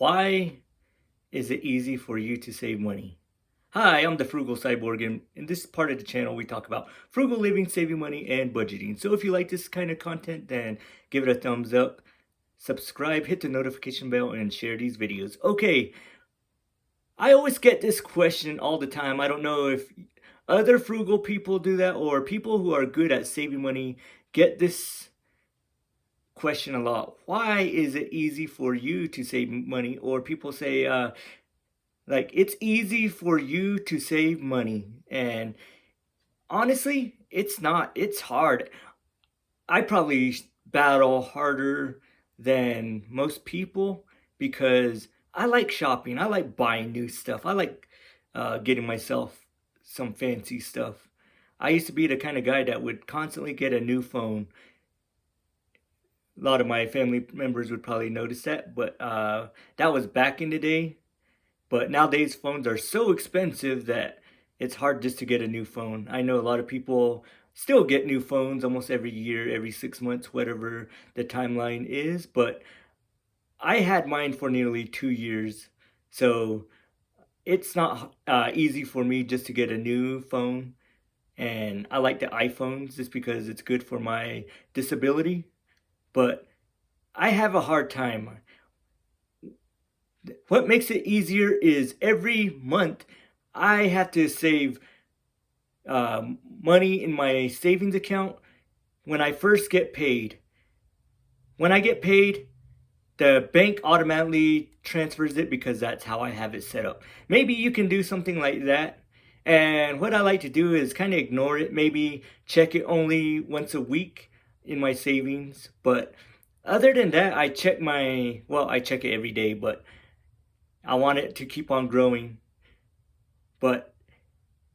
Why is it easy for you to save money? Hi, I'm the Frugal Cyborg, and in this part of the channel, we talk about frugal living, saving money, and budgeting. So if you like this kind of content, then give it a thumbs up, subscribe, hit the notification bell, and share these videos. Okay, I always get this question all the time. I don't know if other frugal people do that or people who are good at saving money get this question a lot. Why is it easy for you to save money? Or people say, like, it's easy for you to save money. And honestly, it's not. It's hard. I probably battle harder than most people because I like shopping. I like buying new stuff. I like getting myself some fancy stuff. I used to be the kind of guy that would constantly get a new phone. A lot of my family members would probably notice that, but that was back in the day. But nowadays, phones are so expensive that it's hard just to get a new phone. I know a lot of people still get new phones almost every year, every 6 months, whatever the timeline is. But I had mine for nearly 2 years. So it's not easy for me just to get a new phone. And I like the iPhones just because it's good for my disability. But I have a hard time. What makes it easier is every month I have to save money in my savings account when I first get paid. When I get paid, the bank automatically transfers it because that's how I have it set up. Maybe you can do something like that. And what I like to do is kind of ignore it. Maybe check it only once a week in my savings. But other than that, I check it every day, but I want it to keep on growing. But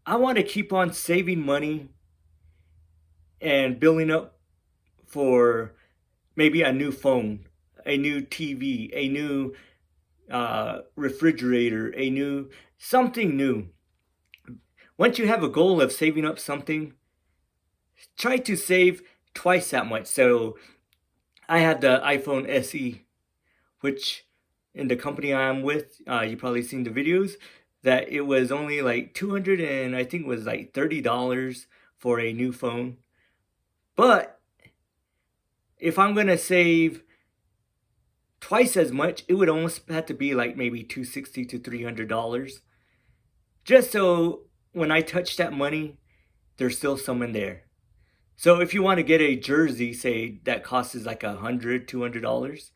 I want to keep on saving money and building up for maybe a new phone, a new TV, a new refrigerator, something new. Once you have a goal of saving up something, try to save twice that much. So I have the iPhone SE, which in the company I'm with, you probably seen the videos, that it was only like 200 and I think it was like $30 for a new phone. But if I'm gonna save twice as much, it would almost have to be like maybe $260 to $300. Just so when I touch that money, there's still some in there. So if you want to get a jersey, say that costs like $100, $200,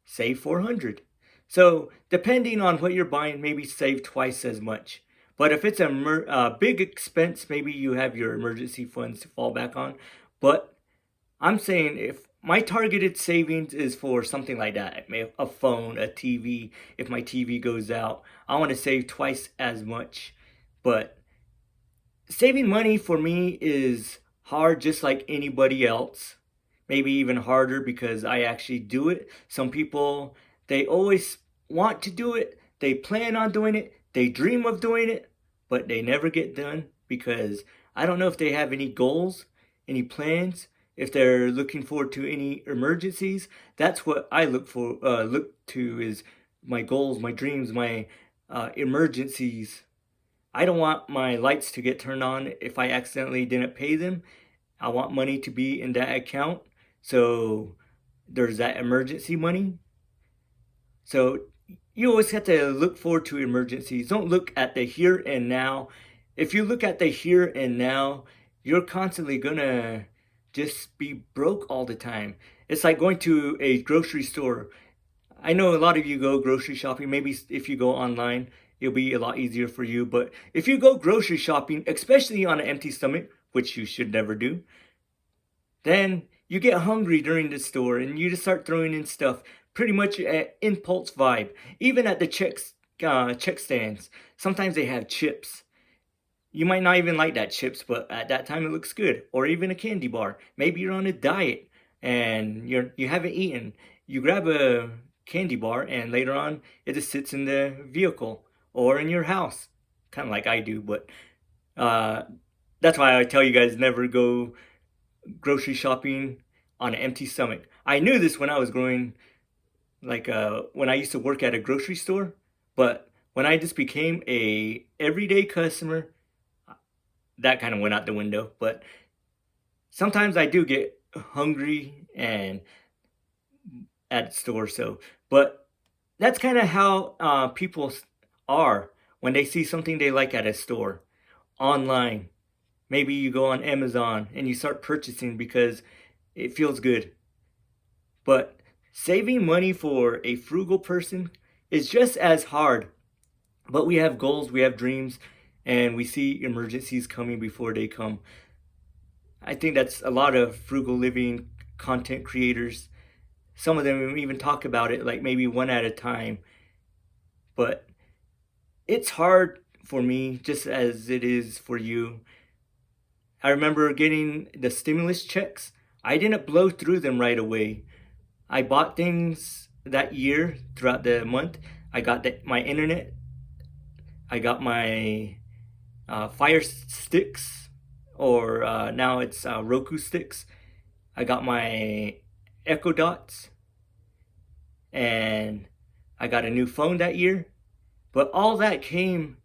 save $400. So depending on what you're buying, maybe save twice as much. But if it's a big expense, maybe you have your emergency funds to fall back on. But I'm saying if my targeted savings is for something like that, a phone, a TV, if my TV goes out, I want to save twice as much. But saving money for me is hard just like anybody else. Maybe even harder because I actually do it. Some people, they always want to do it. They plan on doing it. They dream of doing it, but they never get done because I don't know if they have any goals, any plans, if they're looking forward to any emergencies. That's what I look to is my goals, my dreams, my emergencies. I don't want my lights to get turned on if I accidentally didn't pay them. I want money to be in that account. So there's that emergency money. So you always have to look forward to emergencies. Don't look at the here and now. If you look at the here and now, you're constantly gonna just be broke all the time. It's like going to a grocery store. I know a lot of you go grocery shopping. Maybe if you go online, it'll be a lot easier for you. But if you go grocery shopping, especially on an empty stomach, which you should never do, then you get hungry during the store and you just start throwing in stuff. Pretty much an impulse vibe. Even at the check stands, sometimes they have chips. You might not even like that chips, but at that time it looks good. Or even a candy bar. Maybe you're on a diet and you haven't eaten. You grab a candy bar and later on it just sits in the vehicle or in your house, kind of like I do. But that's why I tell you guys never go grocery shopping on an empty stomach. I knew this when I was growing like when I used to work at a grocery store. But when I just became a everyday customer, that kind of went out the window. But sometimes I do get hungry and at stores. So, but that's kind of how people are when they see something they like at a store online. Maybe you go on Amazon and you start purchasing because it feels good. But saving money for a frugal person is just as hard. But we have goals, we have dreams, and we see emergencies coming before they come. I think that's a lot of frugal living content creators. Some of them even talk about it like maybe one at a time. But it's hard for me just as it is for you. I remember getting the stimulus checks. I didn't blow through them right away. I bought things that year throughout the month. I got my internet. I got my Fire Sticks, or now it's Roku sticks. I got my Echo Dots, and I got a new phone that year. But all that came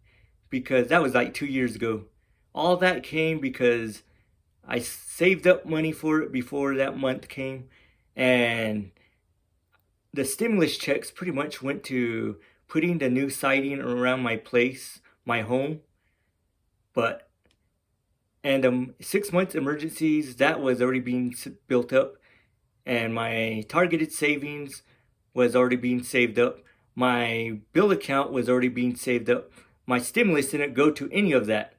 because that was like 2 years ago. All that came because I saved up money for it before that month came, and the stimulus checks pretty much went to putting the new siding around my place, my home. But and 6 months emergencies, that was already being built up, and my targeted savings was already being saved up. My bill account was already being saved up. My stimulus didn't go to any of that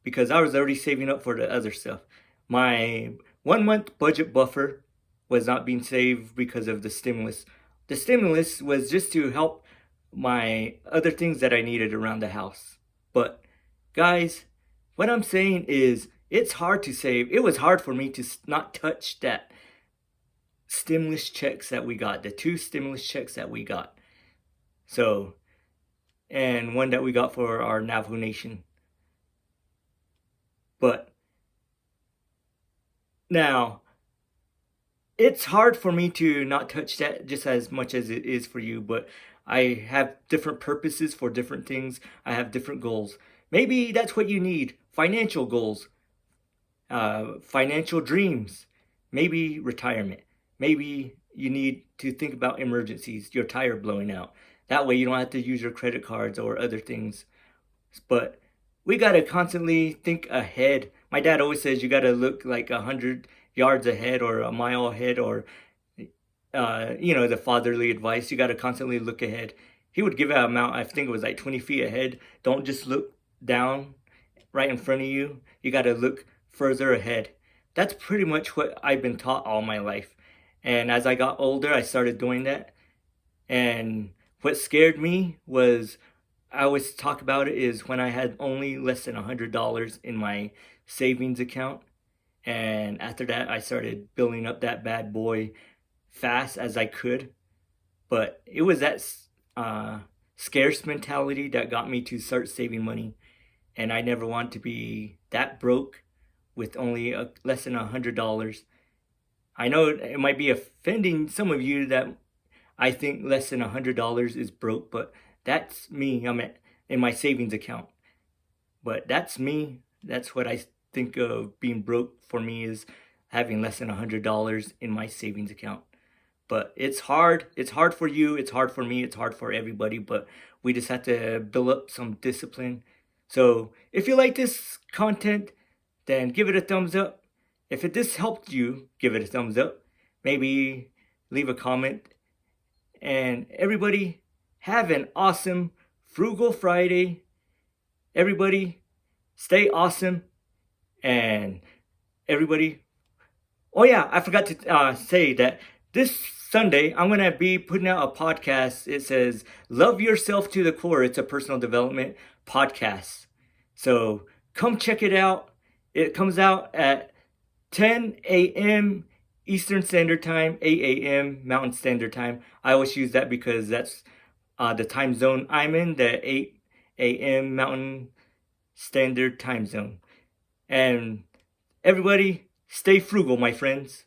because I was already saving up for the other stuff. My 1 month budget buffer was not being saved because of the stimulus. The stimulus was just to help my other things that I needed around the house. But guys, what I'm saying is it's hard to save. It was hard for me to not touch that stimulus checks that we got, the 2 stimulus checks that we got. So, and one that we got for our Navajo Nation. But now, it's hard for me to not touch that just as much as it is for you, but I have different purposes for different things. I have different goals. Maybe that's what you need. Financial goals, financial dreams, maybe retirement. Maybe you need to think about emergencies, your tire blowing out. That way you don't have to use your credit cards or other things. But we got to constantly think ahead. My dad always says you got to look like 100 yards ahead or a mile ahead, or the fatherly advice. You got to constantly look ahead. He would give an amount, I think it was like 20 feet ahead. Don't just look down right in front of you. You got to look further ahead. That's pretty much what I've been taught all my life. And as I got older, I started doing that. And what scared me was, I always talk about it, is when I had only less than $100 in my savings account. And after that, I started building up that bad boy fast as I could. But it was that scarce mentality that got me to start saving money. And I never want to be that broke with only less than $100. I know it might be offending some of you that I think less than $100 is broke, but that's me. I'm in my savings account. But that's me. That's what I think of being broke for me, is having less than $100 in my savings account. But it's hard. It's hard for you. It's hard for me. It's hard for everybody. But we just have to build up some discipline. So if you like this content, then give it a thumbs up. If this helped you, give it a thumbs up. Maybe leave a comment. And everybody, have an awesome Frugal Friday. Everybody, stay awesome. And everybody, oh yeah, I forgot to say that this Sunday, I'm going to be putting out a podcast. It says, Love Yourself to the Core. It's a personal development podcast. So come check it out. It comes out at 10 a.m. Eastern Standard Time, 8 a.m. Mountain Standard Time. I always use that because that's the time zone I'm in, the 8 a.m. Mountain Standard Time Zone. And everybody, stay frugal, my friends.